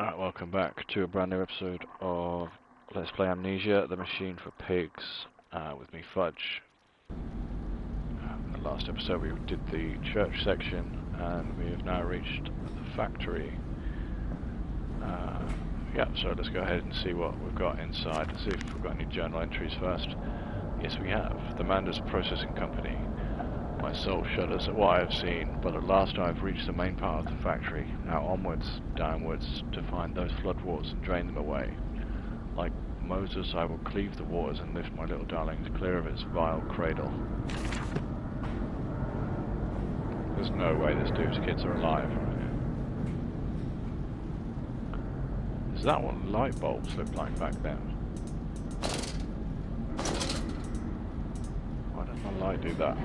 Alright, welcome back to a brand new episode of Let's Play Amnesia, the Machine for Pigs, with me, Fudge. In the last episode we did the church section, and we have now reached the factory. Yeah, so let's go ahead and see what we've got inside. Let's see if we've got any journal entries first. Yes, we have. The Manders Processing Company. My soul shudders at what I have seen, but at last I have reached the main part of the factory. Now onwards, downwards, to find those floodwaters and drain them away. Like Moses, I will cleave the waters and lift my little darlings clear of its vile cradle. There's no way this dude's kids are alive. Is that what light bulbs looked like back then? Why does my light do that?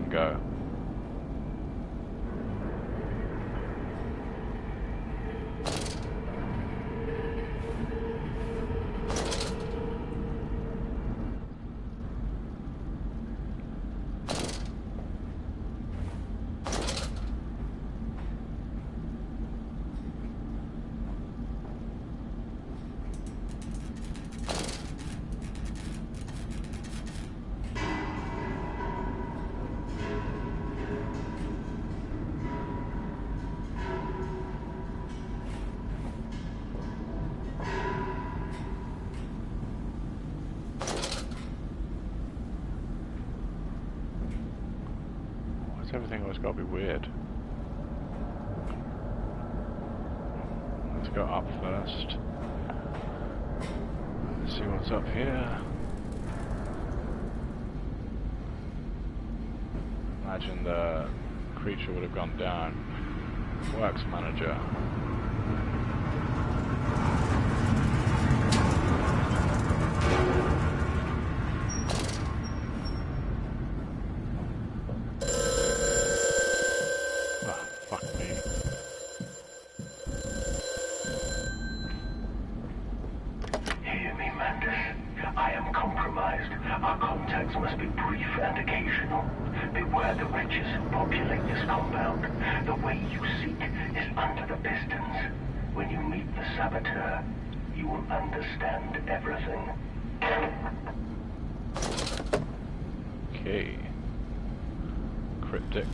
Go. Everything always got to be weird. Let's go up first. Let's see what's up here. Imagine the creature would have gone down. Works manager. Must be brief and occasional. Beware the wretches who populate this compound. The way you seek is under the pistons. When you meet the saboteur, you will understand everything. Okay. Cryptic.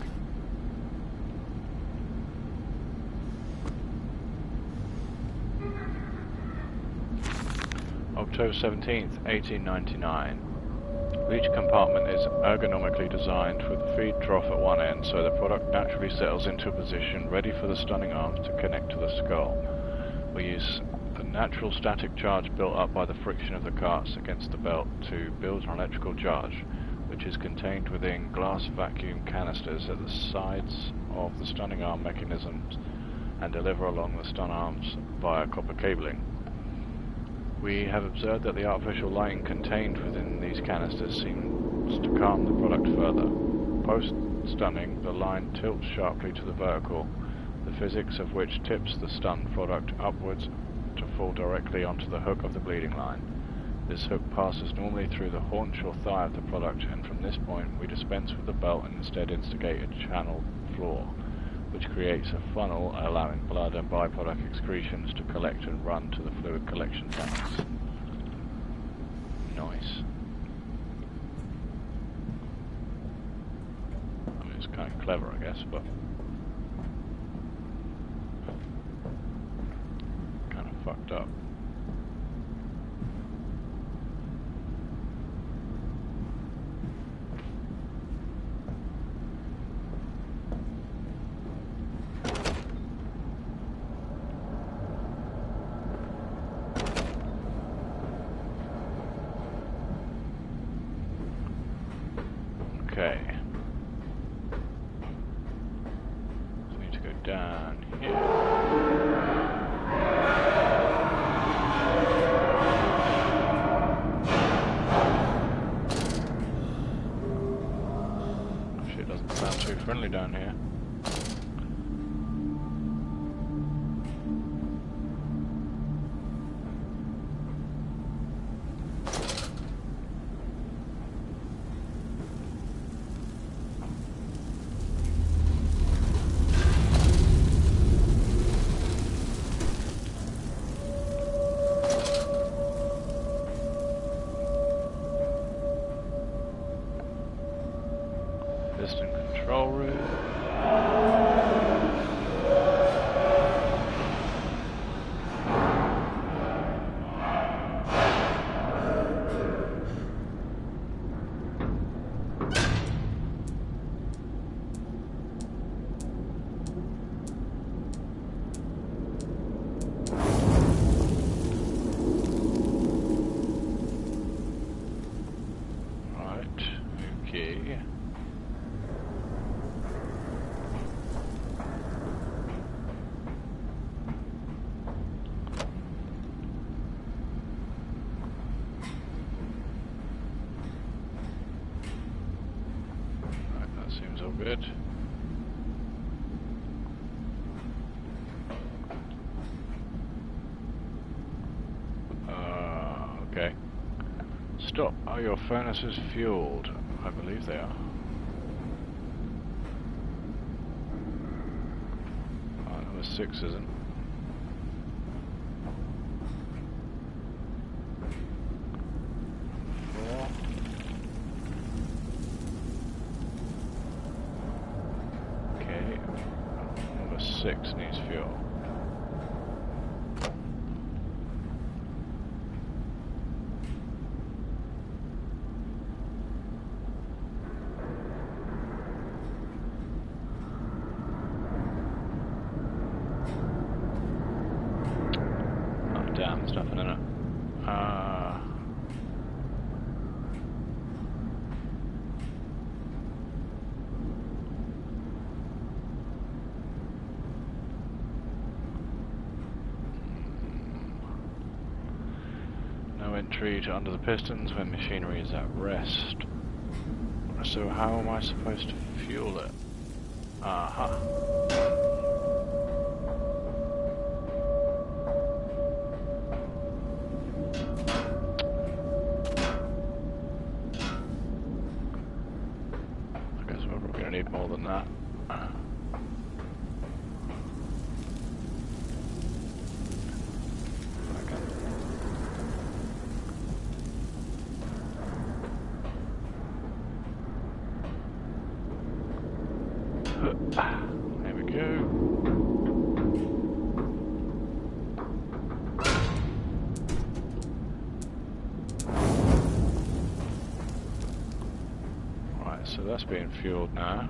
October 17th, 1899. Each compartment is ergonomically designed with the feed trough at one end, so the product naturally settles into a position ready for the stunning arms to connect to the skull. We use the natural static charge built up by the friction of the carts against the belt to build an electrical charge, which is contained within glass vacuum canisters at the sides of the stunning arm mechanisms and deliver along the stun arms via copper cabling. We have observed that the artificial lighting contained within these canisters seems to calm the product further. Post-stunning, the line tilts sharply to the vertical, the physics of which tips the stunned product upwards to fall directly onto the hook of the bleeding line. This hook passes normally through the haunch or thigh of the product, and from this point we dispense with the belt and instead instigate a channel floor, which creates a funnel allowing blood and byproduct excretions to collect and run to the fluid collection tanks. Nice. I mean, it's kind of clever, I guess, but kind of fucked up. down here. Actually, it doesn't sound too friendly down here. Piston control room. Right, okay. Seems all good. Okay. Stop. Are your furnaces fueled? I believe they are. Number 6 isn't. Number 6 needs fuel. Oh damn, there's nothing in it. No entry to under the pistons when machinery is at rest. So how am I supposed to fuel it? Aha. I guess we're probably going to need more than that. There we go. Right, so that's being fueled now.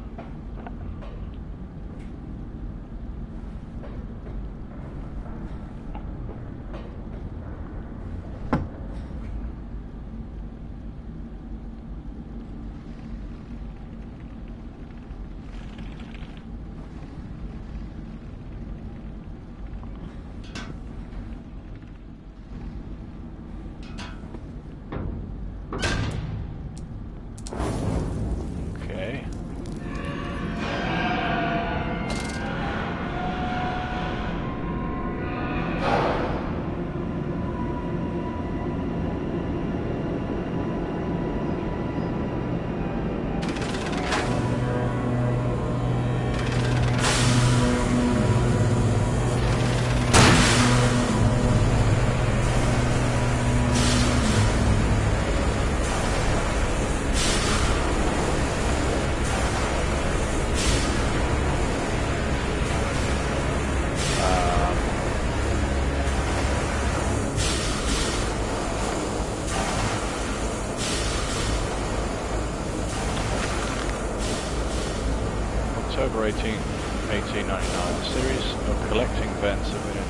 October 18th, 1899. A series of collecting vents have been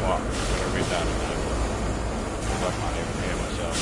what? I'm going to read that in a minute. I can't even hear myself.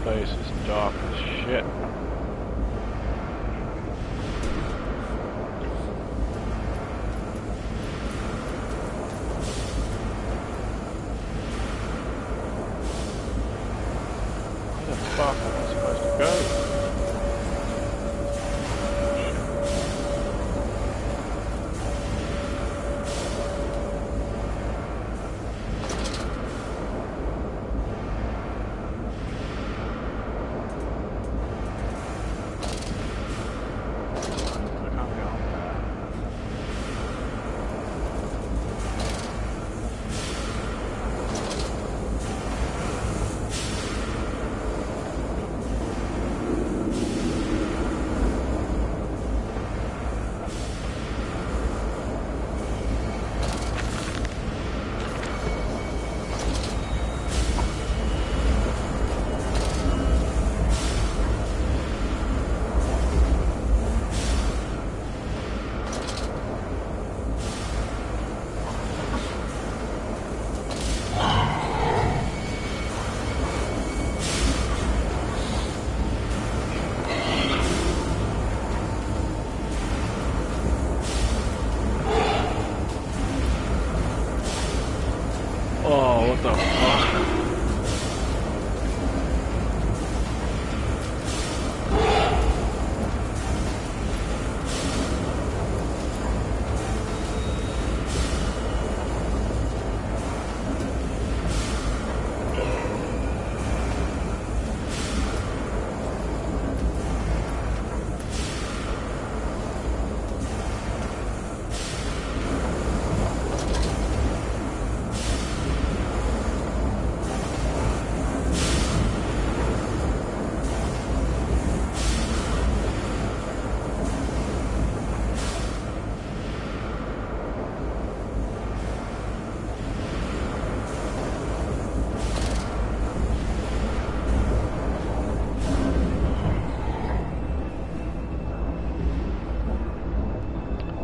place is dark as shit. Where the fuck am I supposed to go? Oh, what the fuck?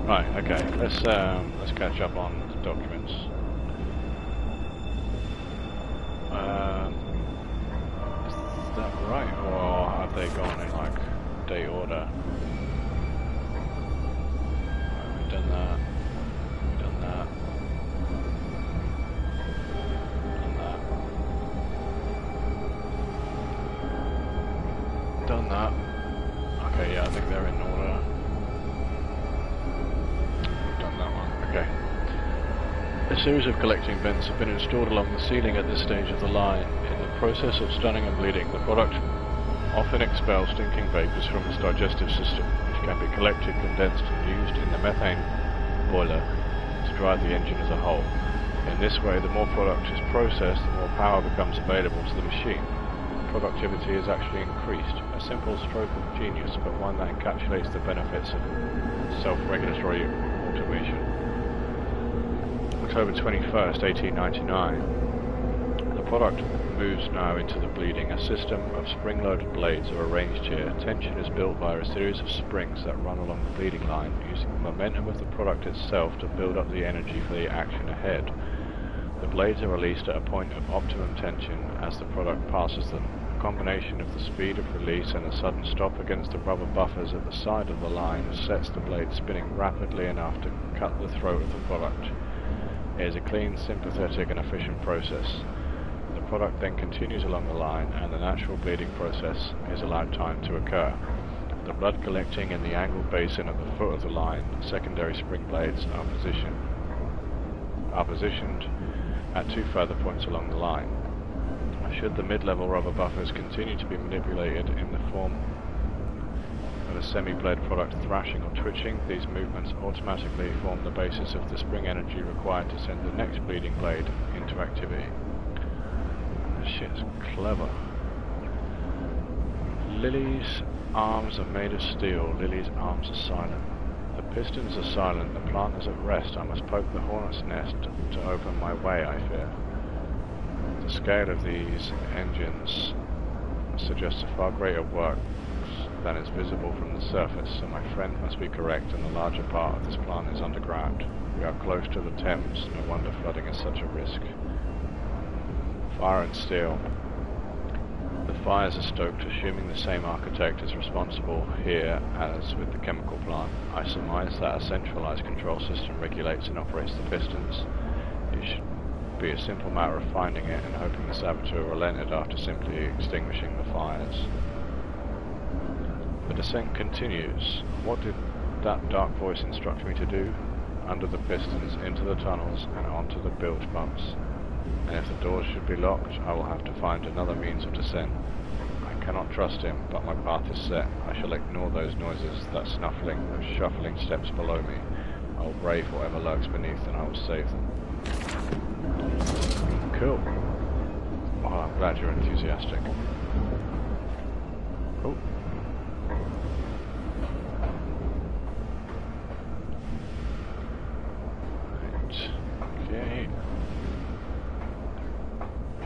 Right, okay, let's catch up on the documents. Is that right, or have they gone in like date order? Right, we've done that. Done that. Done that. Done that. Okay, yeah, I think they're in order. Okay. A series of collecting vents have been installed along the ceiling at this stage of the line. In the process of stunning and bleeding, the product often expels stinking vapors from its digestive system, which can be collected, condensed, and used in the methane boiler to drive the engine as a whole. In this way, the more product is processed, the more power becomes available to the machine. Productivity is actually increased. A simple stroke of genius, but one that encapsulates the benefits of self-regulatory automation. October 21st, 1899. The product moves now into the bleeding. A system of spring-loaded blades are arranged here. Tension is built via a series of springs that run along the bleeding line, using the momentum of the product itself to build up the energy for the action ahead. The blades are released at a point of optimum tension as the product passes them. A combination of the speed of release and a sudden stop against the rubber buffers at the side of the line sets the blade spinning rapidly enough to cut the throat of the product. It is a clean, sympathetic and efficient process. The product then continues along the line and the natural bleeding process is allowed time to occur. The blood collecting in the angled basin at the foot of the line, secondary spring blades are positioned at two further points along the line. Should the mid-level rubber buffers continue to be manipulated in the form of a semi-bled product thrashing or twitching, these movements automatically form the basis of the spring energy required to send the next bleeding blade into activity. This shit's clever. Lily's arms are made of steel. Lily's arms are silent. The pistons are silent. The plant is at rest. I must poke the hornet's nest to open my way, I fear. The scale of these engines suggests a far greater work than is visible from the surface, so my friend must be correct and the larger part of this plant is underground. We are close to the Thames, no wonder flooding is such a risk. Fire and steel. The fires are stoked, assuming the same architect is responsible here as with the chemical plant. I surmise that a centralized control system regulates and operates the pistons. It should be a simple matter of finding it and hoping the saboteur relented after simply extinguishing the fires. The descent continues. What did that dark voice instruct me to do? Under the pistons, into the tunnels, and onto the bilge pumps. And if the doors should be locked, I will have to find another means of descent. I cannot trust him, but my path is set. I shall ignore those noises, that snuffling, those shuffling steps below me. I will brave whatever lurks beneath, and I will save them. Cool. Oh, I'm glad you're enthusiastic. Oh. Right. Okay.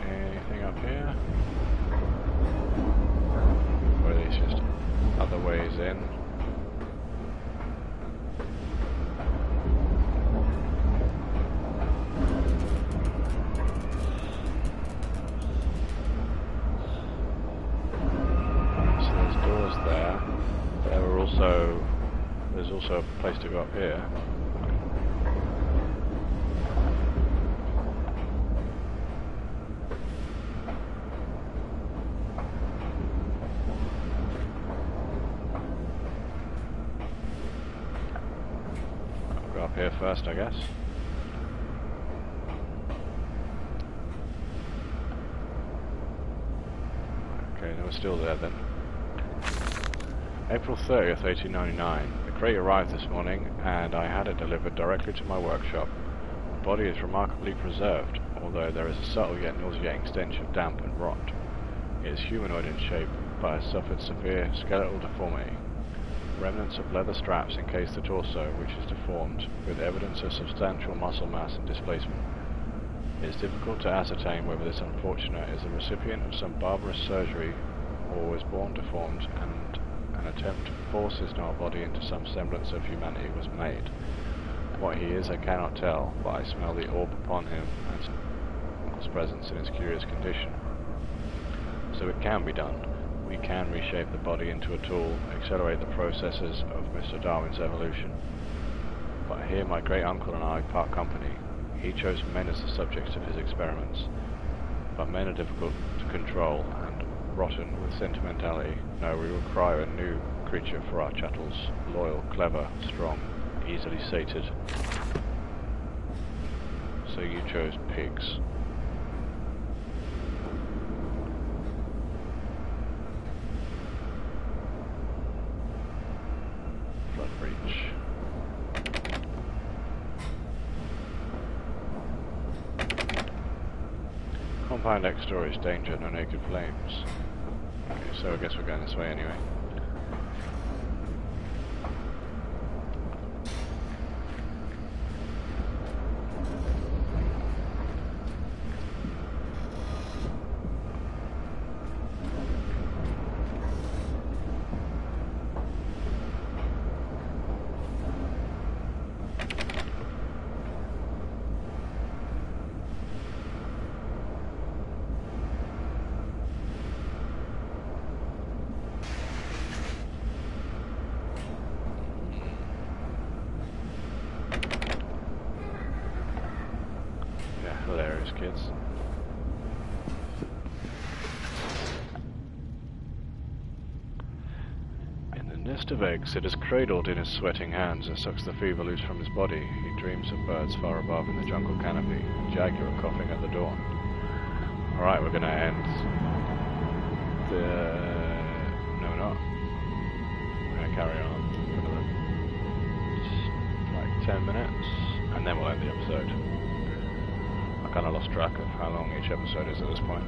Anything up here? Or are these just other ways in? There's also a place to go up here. I'll go up here first, I guess. Okay, no, we're still there then. April 30th, 1899. The crate arrived this morning, and I had it delivered directly to my workshop. The body is remarkably preserved, although there is a subtle yet nauseating stench of damp and rot. It is humanoid in shape, but has suffered severe skeletal deformity. Remnants of leather straps encase the torso, which is deformed, with evidence of substantial muscle mass and displacement. It is difficult to ascertain whether this unfortunate is the recipient of some barbarous surgery, or was born deformed, and an attempt to force his null body into some semblance of humanity was made. What he is I cannot tell, but I smell the orb upon him and his presence in his curious condition. So it can be done. We can reshape the body into a tool, accelerate the processes of Mr. Darwin's evolution. But here my great uncle and I part company. He chose men as the subjects of his experiments. But men are difficult to control and rotten with sentimentality. No, we require a new creature for our chattels. Loyal, clever, strong, easily sated. So you chose pigs. Flood breach. Compound X storage danger, no naked flames. Okay, so I guess we're going this way anyway. Hilarious kids. In the nest of eggs, it is cradled in his sweating hands and sucks the fever loose from his body. He dreams of birds far above in the jungle canopy, a jaguar coughing at the dawn. Alright, we're gonna end the... No, we're not. We're gonna carry on for another, like 10 minutes, and then we'll end the episode. I kind of lost track of how long each episode is at this point.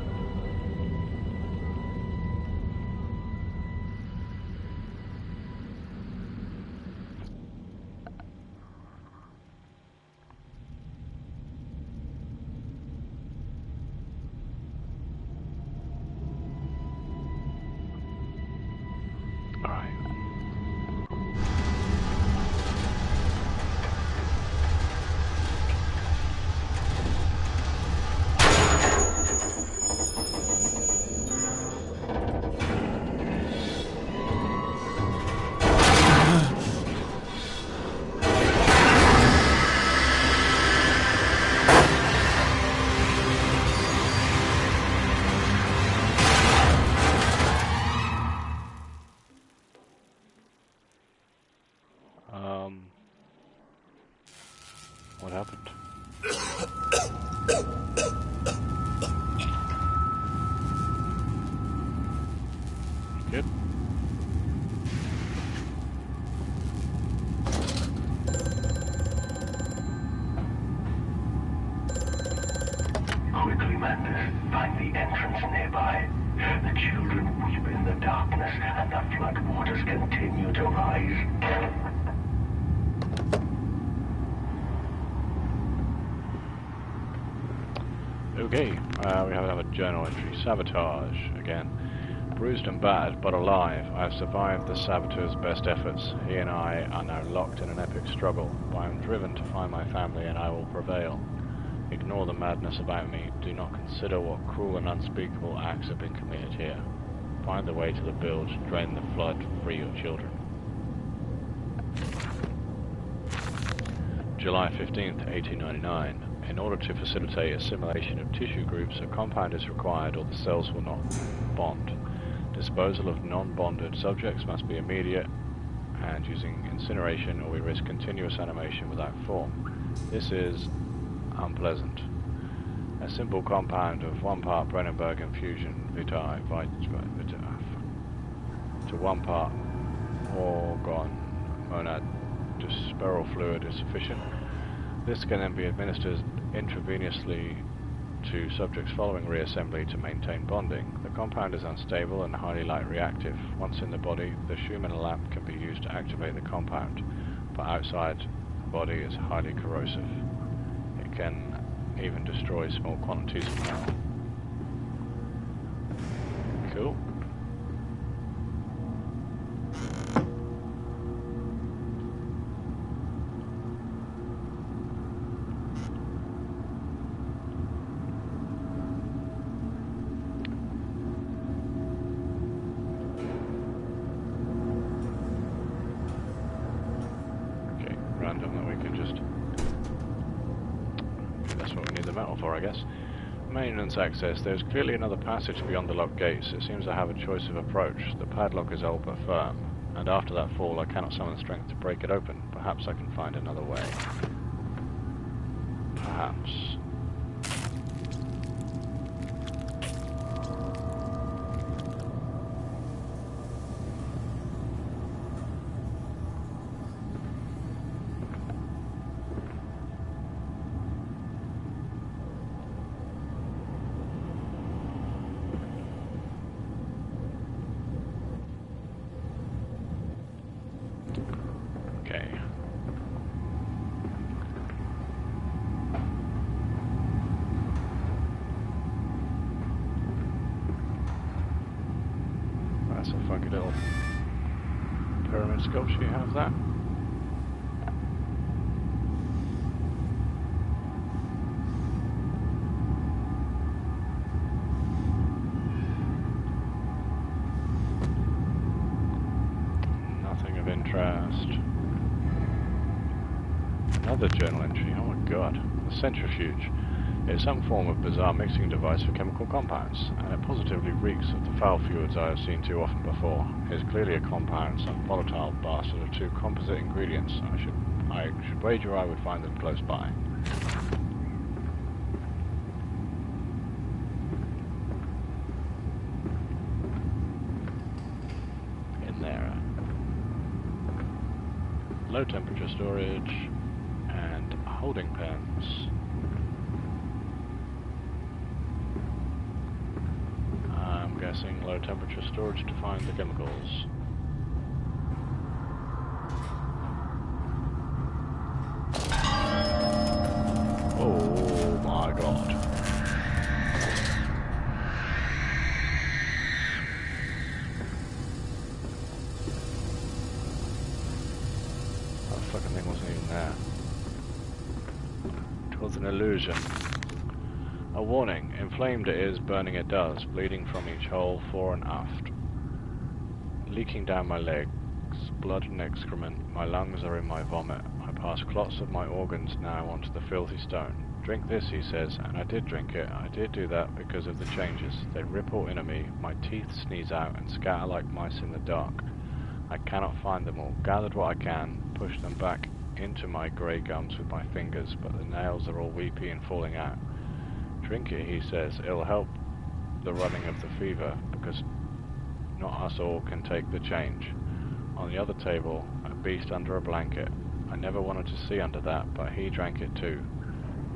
happened? Good. Quickly, Mandus, find the entrance nearby. The children weep in the darkness, and the floodwaters continue to rise. Okay, we have another journal entry. Sabotage, again. Bruised and battered, but alive, I have survived the saboteur's best efforts. He and I are now locked in an epic struggle, but I am driven to find my family and I will prevail. Ignore the madness about me. Do not consider what cruel and unspeakable acts have been committed here. Find the way to the bilge, drain the flood, free your children. July 15th, 1899. In order to facilitate assimilation of tissue groups, a compound is required or the cells will not bond. Disposal of non-bonded subjects must be immediate and using incineration or we risk continuous animation without form. This is unpleasant. A simple compound of 1 part Brennenberg infusion vitae to 1 part organ monad disperal fluid is sufficient. This can then be administered intravenously to subjects following reassembly to maintain bonding. The compound is unstable and highly light reactive. Once in the body, the Schumann lamp can be used to activate the compound, but outside the body is highly corrosive. It can even destroy small quantities of metal. Cool. I guess. Maintenance access. There's clearly another passage beyond the locked gates. It seems I have a choice of approach. The padlock is old but firm, and after that fall I cannot summon strength to break it open. Perhaps I can find another way. Perhaps. That's a funky little pyramid sculpture. You have that. Nothing of interest. Another journal entry. Oh my god. A centrifuge. It's some form of bizarre mixing device for chemical compounds, and it positively reeks of the foul fluids I have seen too often before. It is clearly a compound, some volatile bastard of 2 composite ingredients. I should wager I would find them close by. In there. Low temperature storage and holding pens. Guessing low temperature storage to find the chemicals. Oh my god. That fucking thing wasn't even there. It was an illusion. A warning, inflamed it is, burning it does, bleeding from each hole, fore and aft. Leaking down my legs, blood and excrement, my lungs are in my vomit. I pass clots of my organs now onto the filthy stone. Drink this, he says, and I did drink it. I did do that because of the changes. They ripple into me, my teeth sneeze out and scatter like mice in the dark. I cannot find them all. Gathered what I can, pushed them back into my grey gums with my fingers, but the nails are all weepy and falling out. Drink it, he says. It'll help the running of the fever, because not us all can take the change. On the other table, a beast under a blanket. I never wanted to see under that, but he drank it too.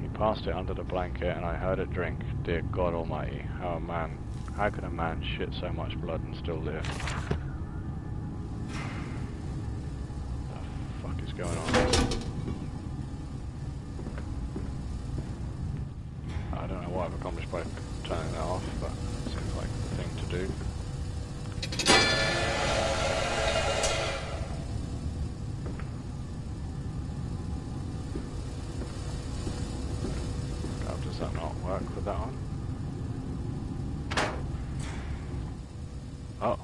He passed it under the blanket and I heard it drink. Dear God Almighty, how can a man shit so much blood and still live? What the fuck is going on? I don't know what I've accomplished by turning that off, but it seems like the thing to do. Does that not work with that on? Oh.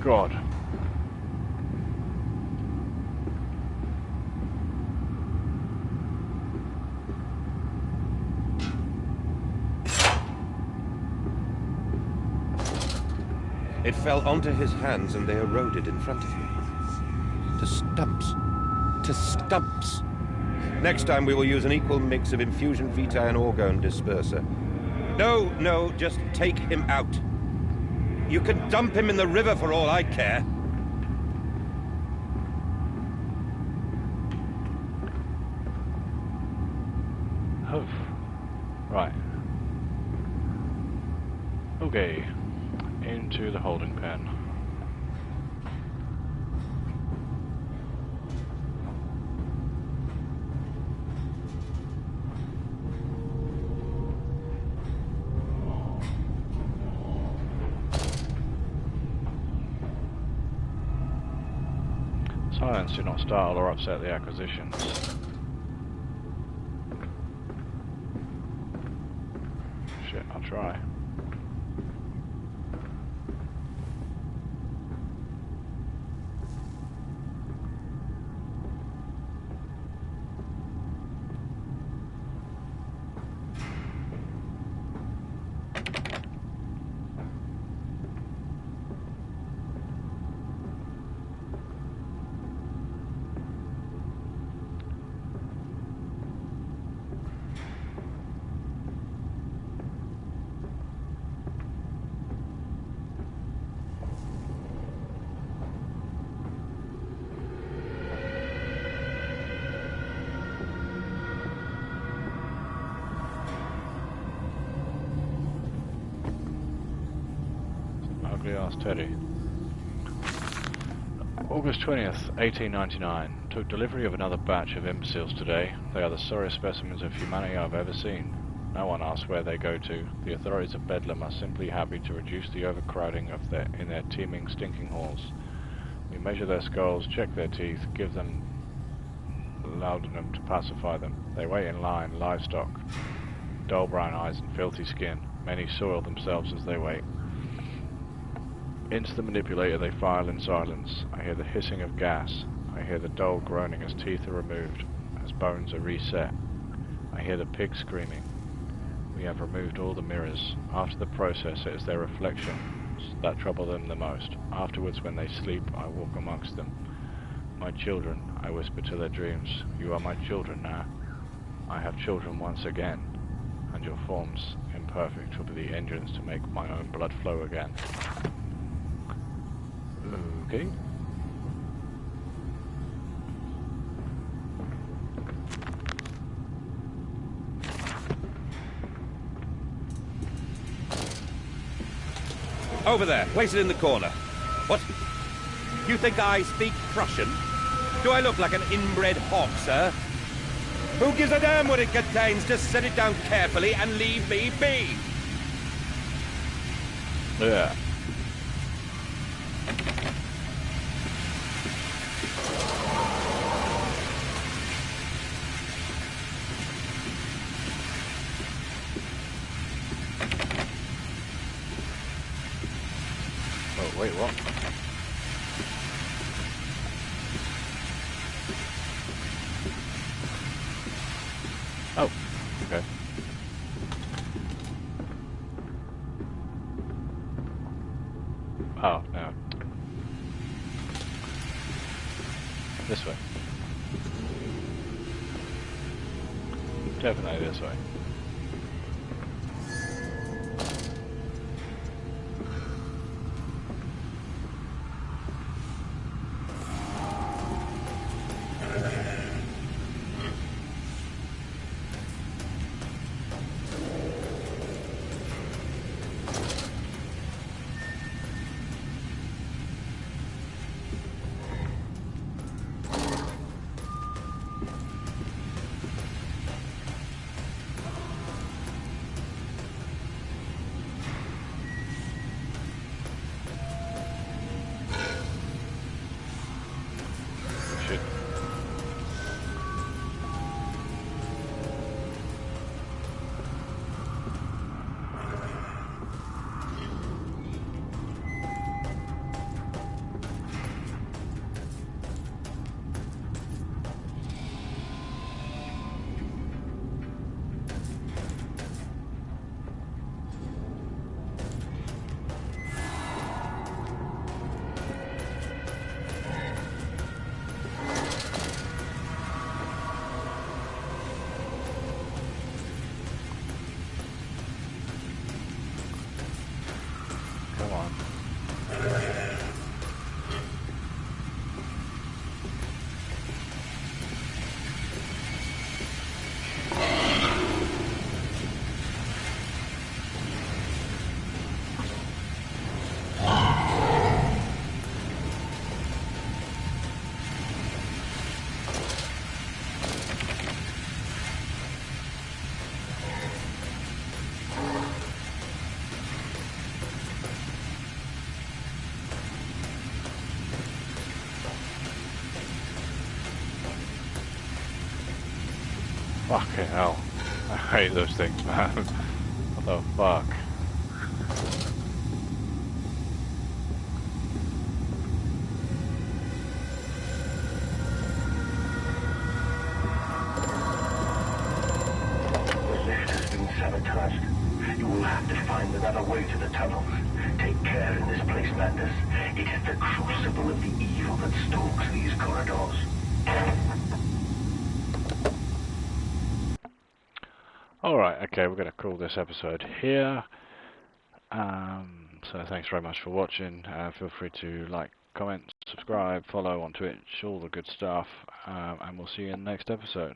God. It fell onto his hands and they eroded in front of him. To stumps. To stumps. Next time we will use an equal mix of infusion vitae and orgone disperser. No, just take him out. You can dump him in the river for all I care. Oh, right. Okay, into the holding pen. Silence, do not startle or upset the acquisitions. Shit, I'll try. Asked Teddy. August 20th, 1899. Took delivery of another batch of imbeciles today. They are the sorriest specimens of humanity I've ever seen. No one asks where they go to. The authorities of Bedlam are simply happy to reduce the overcrowding in their teeming, stinking halls. We measure their skulls, check their teeth, give them laudanum to pacify them. They wait in line, livestock, dull brown eyes and filthy skin. Many soil themselves as they wait. Into the manipulator they file in silence. I hear the hissing of gas. I hear the dull groaning as teeth are removed, as bones are reset. I hear the pig screaming. We have removed all the mirrors. After the process, it is their reflections that trouble them the most. Afterwards, when they sleep, I walk amongst them. My children, I whisper to their dreams. You are my children now. I have children once again, and your forms perfect for the engines to make my own blood flow again. Okay. Over there, place it in the corner. What? You think I speak Prussian? Do I look like an inbred hawk, sir? Who gives a damn what it contains? Just set it down carefully and leave me be. Yeah. Oh, wait, what? Oh, okay. Oh, no. This way. Definitely this way. Shit. Come on. Fucking hell. I hate those things, man. What the fuck? The lift has been sabotaged. You will have to find another way to the tunnels. Take care in this place, Madness. It is the crucible of the evil that stalks these corridors. Alright, okay, we're going to call this episode here. So thanks very much for watching. Feel free to like, comment, subscribe, follow on Twitch, all the good stuff. And we'll see you in the next episode.